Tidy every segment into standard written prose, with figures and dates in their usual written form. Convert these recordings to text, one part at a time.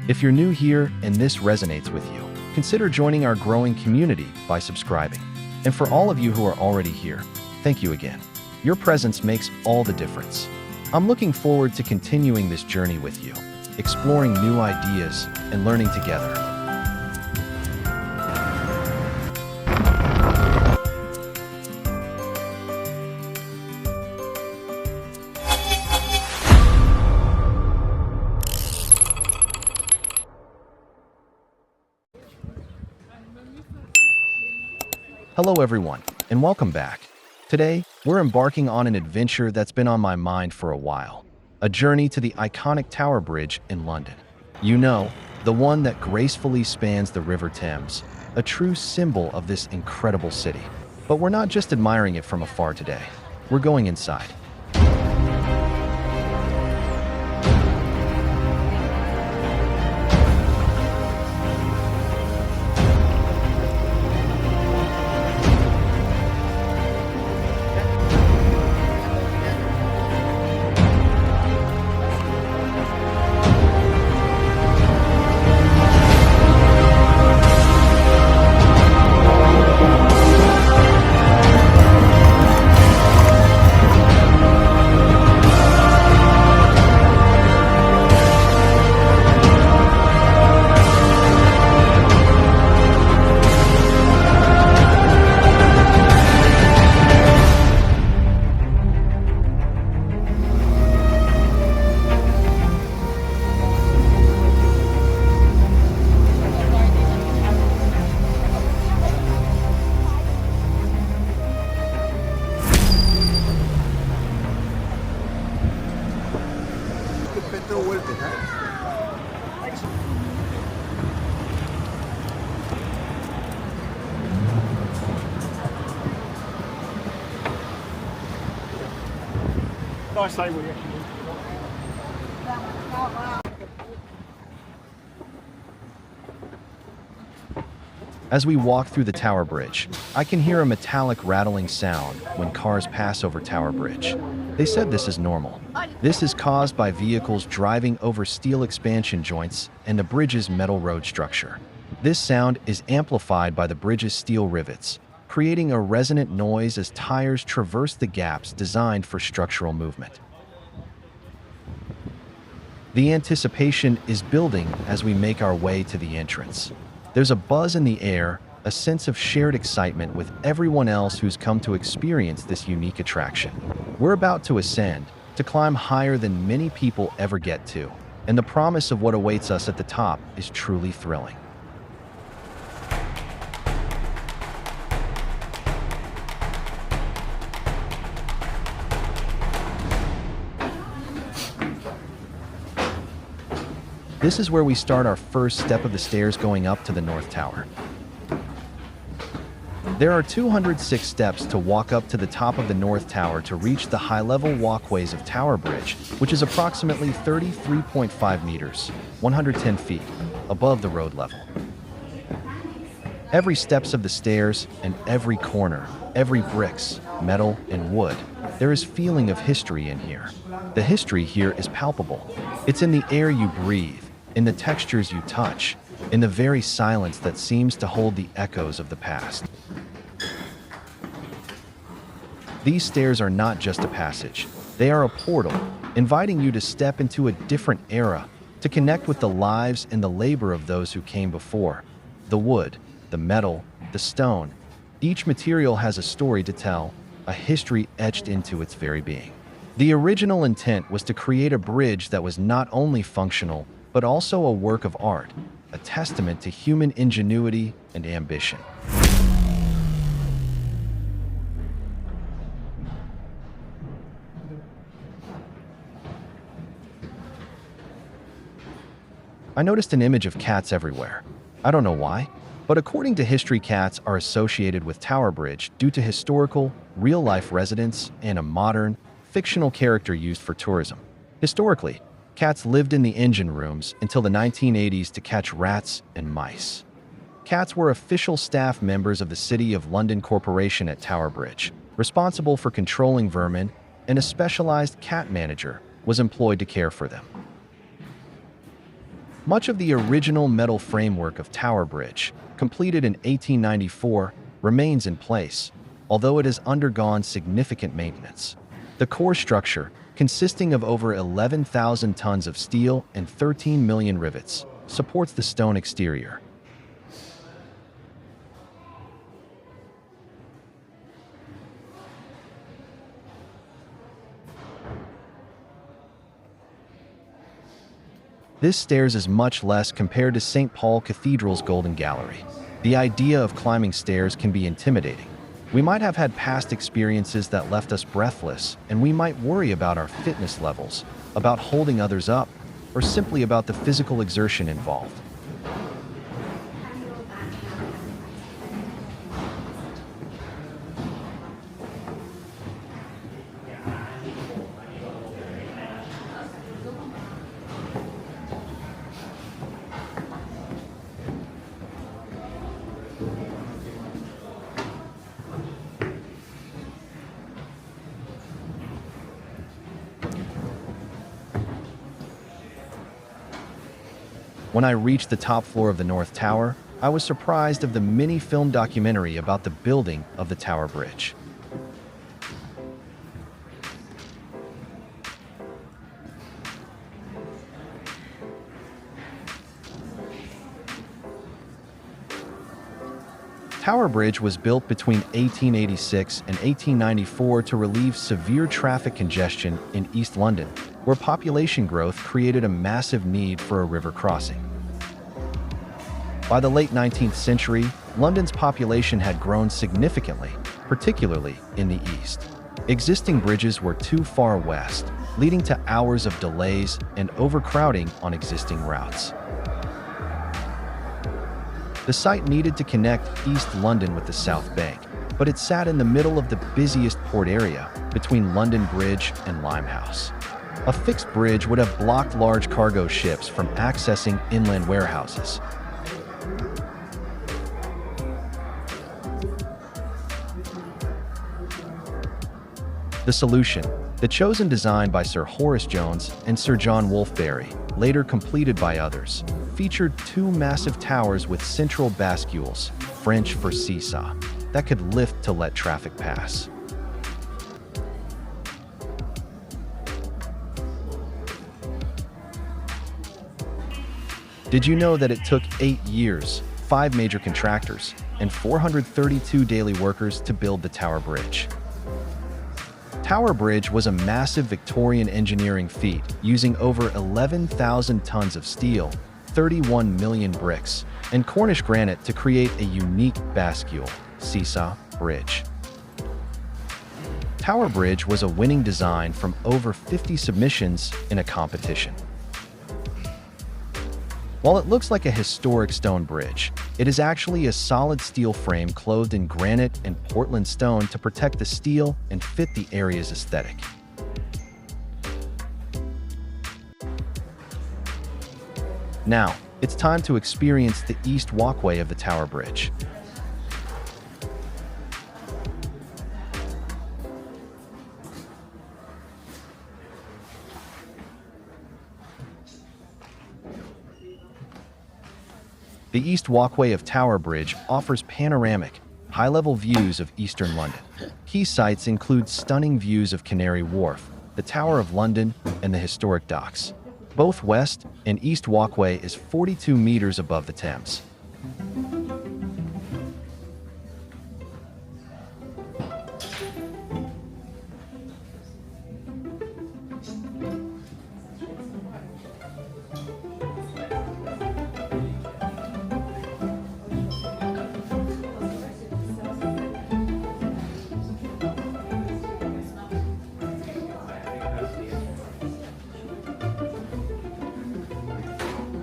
If you're new here and this resonates with you, consider joining our growing community by subscribing. And for all of you who are already here, thank you again. Your presence makes all the difference. I'm looking forward to continuing this journey with you, exploring new ideas and learning together. Hello everyone, and welcome back. Today, we're embarking on an adventure that's been on my mind for a while. A journey to the iconic Tower Bridge in London. You know, the one that gracefully spans the River Thames, a true symbol of this incredible city. But we're not just admiring it from afar today. We're going inside. Nice day, will you? As we walk through the Tower Bridge, I can hear a metallic rattling sound when cars pass over Tower Bridge. They said this is normal. This is caused by vehicles driving over steel expansion joints and the bridge's metal road structure. This sound is amplified by the bridge's steel rivets, creating a resonant noise as tires traverse the gaps designed for structural movement. The anticipation is building as we make our way to the entrance. There's a buzz in the air, a sense of shared excitement with everyone else who's come to experience this unique attraction. We're about to ascend, to climb higher than many people ever get to, and the promise of what awaits us at the top is truly thrilling. This is where we start our first step of the stairs going up to the North Tower. There are 206 steps to walk up to the top of the North Tower to reach the high-level walkways of Tower Bridge, which is approximately 33.5 meters, 110 feet, above the road level. Every steps of the stairs and every corner, every bricks, metal, and wood, there is feeling of history in here. The history here is palpable. It's in the air you breathe, in the textures you touch, in the very silence that seems to hold the echoes of the past. These stairs are not just a passage. They are a portal, inviting you to step into a different era, to connect with the lives and the labor of those who came before. The wood, the metal, the stone, each material has a story to tell, a history etched into its very being. The original intent was to create a bridge that was not only functional, but also a work of art, a testament to human ingenuity and ambition. I noticed an image of cats everywhere. I don't know why, but according to history, cats are associated with Tower Bridge due to historical, real-life residents and a modern, fictional character used for tourism. Historically, cats lived in the engine rooms until the 1980s to catch rats and mice. Cats were official staff members of the City of London Corporation at Tower Bridge, responsible for controlling vermin, and a specialized cat manager was employed to care for them. Much of the original metal framework of Tower Bridge, completed in 1894, remains in place, although it has undergone significant maintenance. The core structure, consisting of over 11,000 tons of steel and 13 million rivets, supports the stone exterior. This stairs is much less compared to St. Paul Cathedral's Golden Gallery. The idea of climbing stairs can be intimidating. We might have had past experiences that left us breathless, and we might worry about our fitness levels, about holding others up, or simply about the physical exertion involved. When I reached the top floor of the North Tower, I was surprised of the mini-film documentary about the building of the Tower Bridge. Tower Bridge was built between 1886 and 1894 to relieve severe traffic congestion in East London, where population growth created a massive need for a river crossing. By the late 19th century, London's population had grown significantly, particularly in the east. Existing bridges were too far west, leading to hours of delays and overcrowding on existing routes. The site needed to connect East London with the South Bank, but it sat in the middle of the busiest port area between London Bridge and Limehouse. A fixed bridge would have blocked large cargo ships from accessing inland warehouses. The solution, the chosen design by Sir Horace Jones and Sir John Wolfberry, later completed by others, featured two massive towers with central bascules, French for seesaw, that could lift to let traffic pass. Did you know that it took 8 years, 5 major contractors, and 432 daily workers to build the Tower Bridge? Tower Bridge was a massive Victorian engineering feat using over 11,000 tons of steel, 31 million bricks, and Cornish granite to create a unique bascule, seesaw, bridge. Tower Bridge was a winning design from over 50 submissions in a competition. While it looks like a historic stone bridge, it is actually a solid steel frame clothed in granite and Portland stone to protect the steel and fit the area's aesthetic. Now, it's time to experience the east walkway of the Tower Bridge. The East Walkway of Tower Bridge offers panoramic, high-level views of eastern London. Key sites include stunning views of Canary Wharf, the Tower of London, and the historic docks. Both West and East Walkway is 42 meters above the Thames.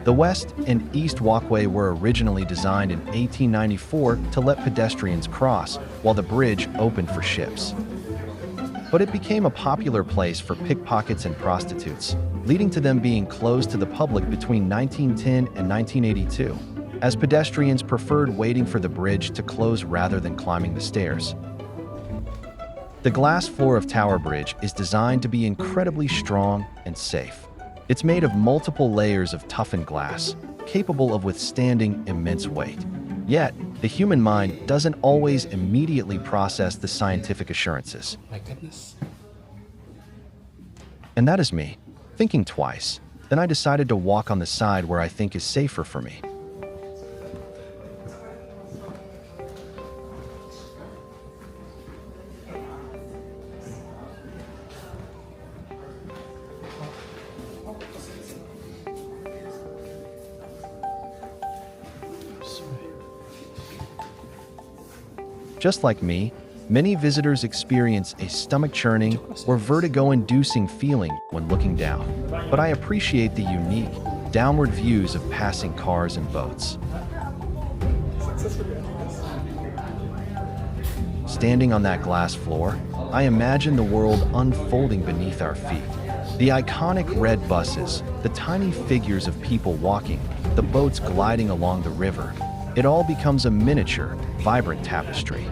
The West and East Walkway were originally designed in 1894 to let pedestrians cross, while the bridge opened for ships. But it became a popular place for pickpockets and prostitutes, leading to them being closed to the public between 1910 and 1982, as pedestrians preferred waiting for the bridge to close rather than climbing the stairs. The glass floor of Tower Bridge is designed to be incredibly strong and safe. It's made of multiple layers of toughened glass, capable of withstanding immense weight. Yet, the human mind doesn't always immediately process the scientific assurances. My goodness. And that is me, thinking twice. Then I decided to walk on the side where I think is safer for me. Just like me, many visitors experience a stomach-churning or vertigo-inducing feeling when looking down. But I appreciate the unique, downward views of passing cars and boats. Standing on that glass floor, I imagine the world unfolding beneath our feet. The iconic red buses, the tiny figures of people walking, the boats gliding along the river. It all becomes a miniature, vibrant tapestry.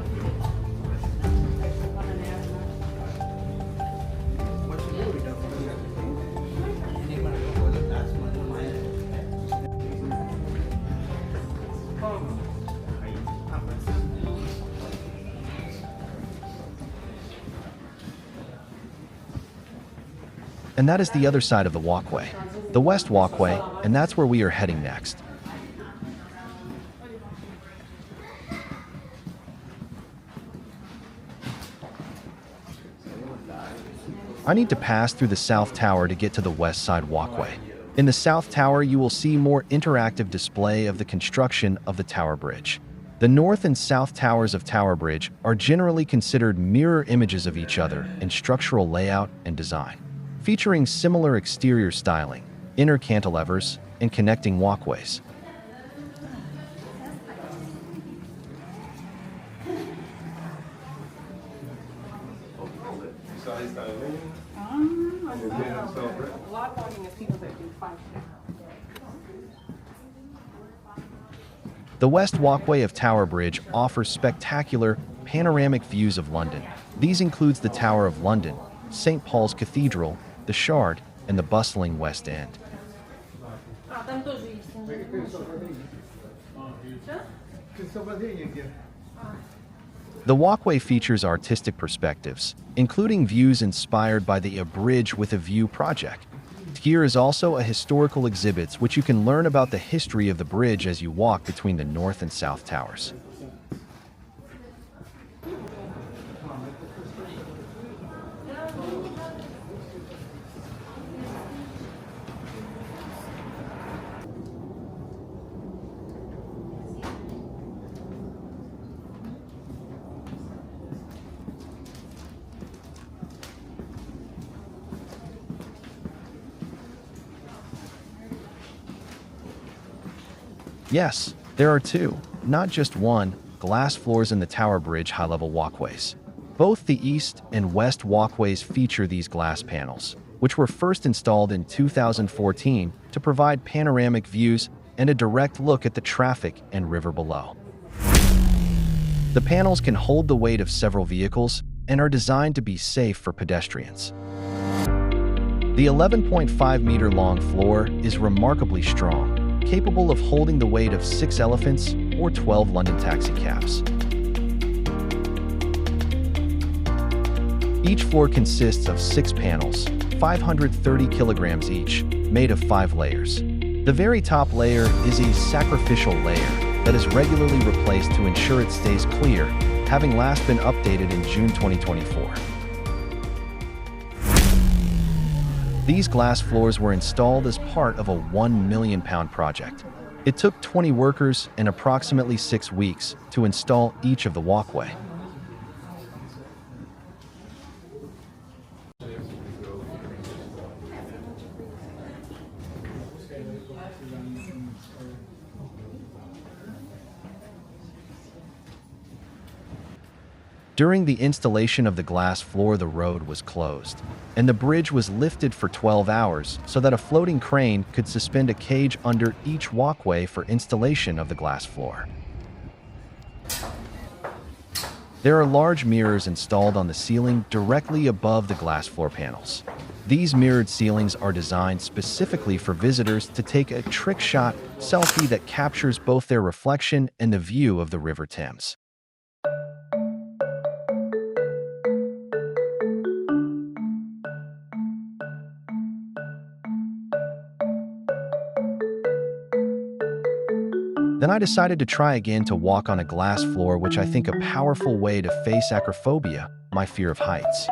And that is the other side of the walkway, the West Walkway, and that's where we are heading next. I need to pass through the South Tower to get to the West Side Walkway. In the South Tower, you will see more interactive display of the construction of the Tower Bridge. The North and South Towers of Tower Bridge are generally considered mirror images of each other in structural layout and design, featuring similar exterior styling, inner cantilevers, and connecting walkways. The West Walkway of Tower Bridge offers spectacular, panoramic views of London. These includes the Tower of London, St. Paul's Cathedral, the Shard, and the bustling West End. The walkway features artistic perspectives, including views inspired by the A Bridge with a View project. Here is also a historical exhibit which you can learn about the history of the bridge as you walk between the North and South Towers. Yes, there are two, not just one, glass floors in the Tower Bridge high-level walkways. Both the East and West walkways feature these glass panels, which were first installed in 2014 to provide panoramic views and a direct look at the traffic and river below. The panels can hold the weight of several vehicles and are designed to be safe for pedestrians. The 11.5-meter-long floor is remarkably strong, capable of holding the weight of 6 elephants or 12 London taxicabs. Each floor consists of 6 panels, 530 kilograms each, made of 5 layers. The very top layer is a sacrificial layer that is regularly replaced to ensure it stays clear, having last been updated in June 2024. These glass floors were installed as part of a £1 million project. It took 20 workers and approximately 6 weeks to install each of the walkway. During the installation of the glass floor, the road was closed, and the bridge was lifted for 12 hours so that a floating crane could suspend a cage under each walkway for installation of the glass floor. There are large mirrors installed on the ceiling directly above the glass floor panels. These mirrored ceilings are designed specifically for visitors to take a trick shot selfie that captures both their reflection and the view of the River Thames. Then I decided to try again to walk on a glass floor, which I think a powerful way to face acrophobia, my fear of heights.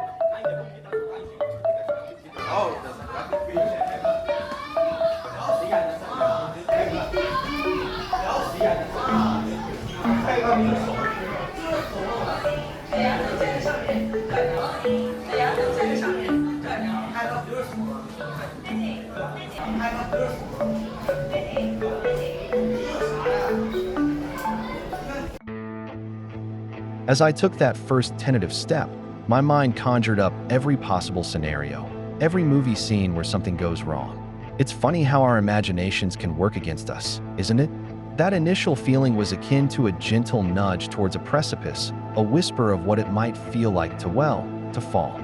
As I took that first tentative step, my mind conjured up every possible scenario, every movie scene where something goes wrong. It's funny how our imaginations can work against us, isn't it? That initial feeling was akin to a gentle nudge towards a precipice, a whisper of what it might feel like to fall.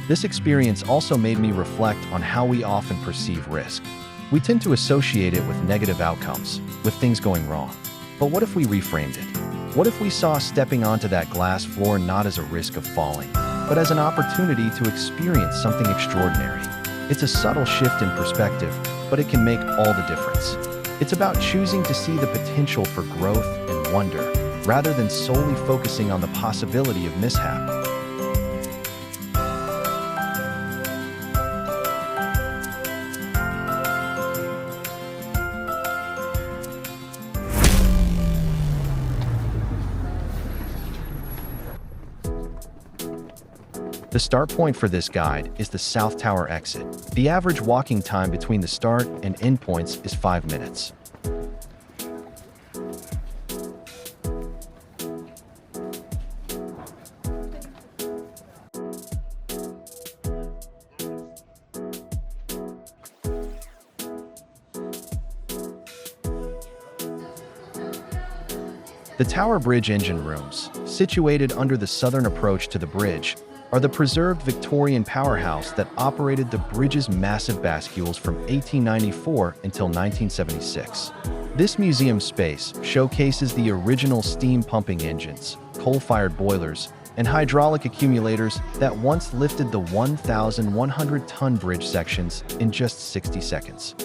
This experience also made me reflect on how we often perceive risk. We tend to associate it with negative outcomes, with things going wrong. But what if we reframed it? What if we saw stepping onto that glass floor not as a risk of falling, but as an opportunity to experience something extraordinary? It's a subtle shift in perspective, but it can make all the difference. It's about choosing to see the potential for growth and wonder, rather than solely focusing on the possibility of mishap. The start point for this guide is the South Tower exit. The average walking time between the start and end points is 5 minutes. The Tower Bridge engine rooms, situated under the southern approach to the bridge, are the preserved Victorian powerhouse that operated the bridge's massive bascules from 1894 until 1976. This museum space showcases the original steam pumping engines, coal-fired boilers, and hydraulic accumulators that once lifted the 1,100-ton bridge sections in just 60 seconds.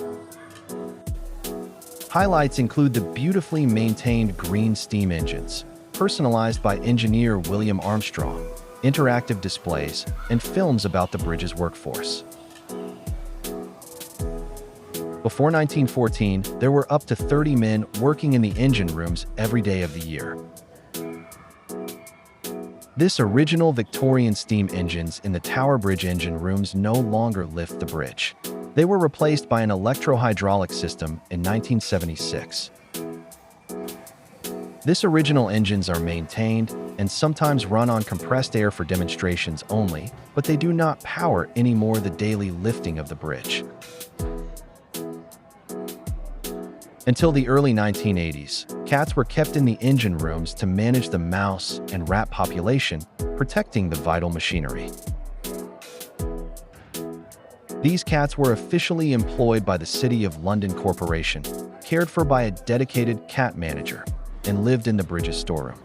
Highlights include the beautifully maintained green steam engines, personalized by engineer William Armstrong, interactive displays, and films about the bridge's workforce. Before 1914, there were up to 30 men working in the engine rooms every day of the year. This original Victorian steam engines in the Tower Bridge engine rooms no longer lift the bridge. They were replaced by an electro-hydraulic system in 1976. This original engines are maintained and sometimes run on compressed air for demonstrations only, but they do not power any more the daily lifting of the bridge. Until the early 1980s, cats were kept in the engine rooms to manage the mouse and rat population, protecting the vital machinery. These cats were officially employed by the City of London Corporation, cared for by a dedicated cat manager, and lived in the bridge's storeroom.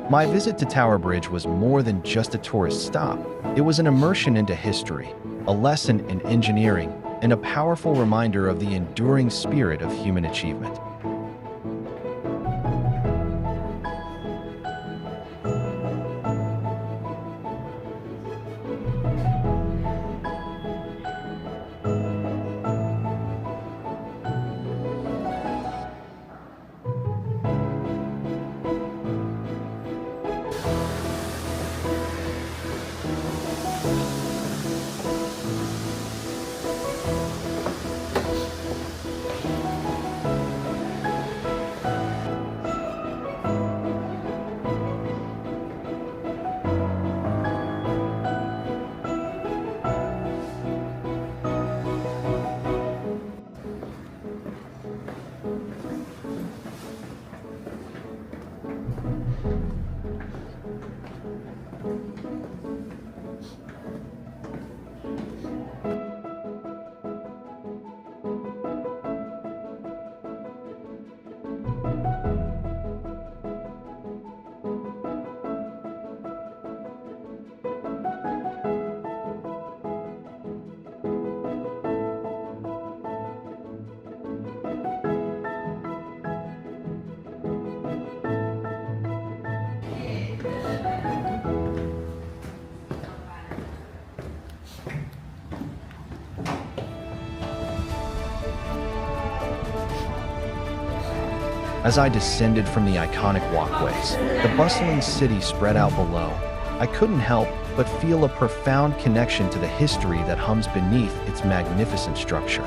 My visit to Tower Bridge was more than just a tourist stop. It was an immersion into history, a lesson in engineering, and a powerful reminder of the enduring spirit of human achievement. As I descended from the iconic walkways, the bustling city spread out below. I couldn't help but feel a profound connection to the history that hums beneath its magnificent structure.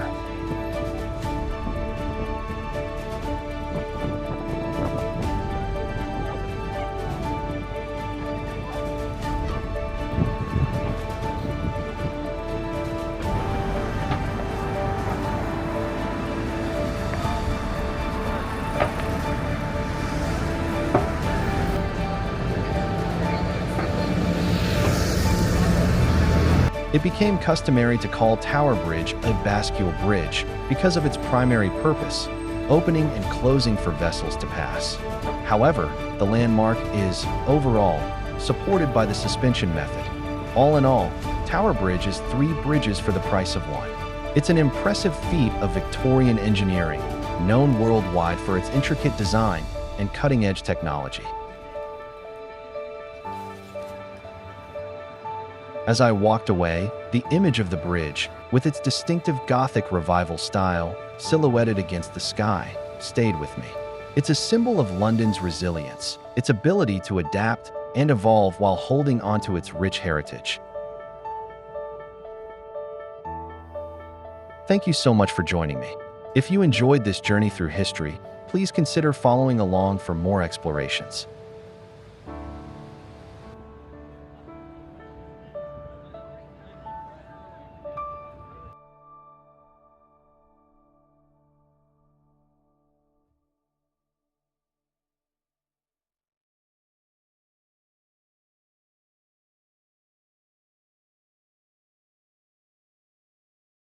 It became customary to call Tower Bridge a bascule bridge because of its primary purpose, opening and closing for vessels to pass. However, the landmark is, overall, supported by the suspension method. All in all, Tower Bridge is 3 bridges for the price of 1. It's an impressive feat of Victorian engineering, known worldwide for its intricate design and cutting-edge technology. As I walked away, the image of the bridge, with its distinctive Gothic revival style, silhouetted against the sky, stayed with me. It's a symbol of London's resilience, its ability to adapt and evolve while holding onto its rich heritage. Thank you so much for joining me. If you enjoyed this journey through history, please consider following along for more explorations.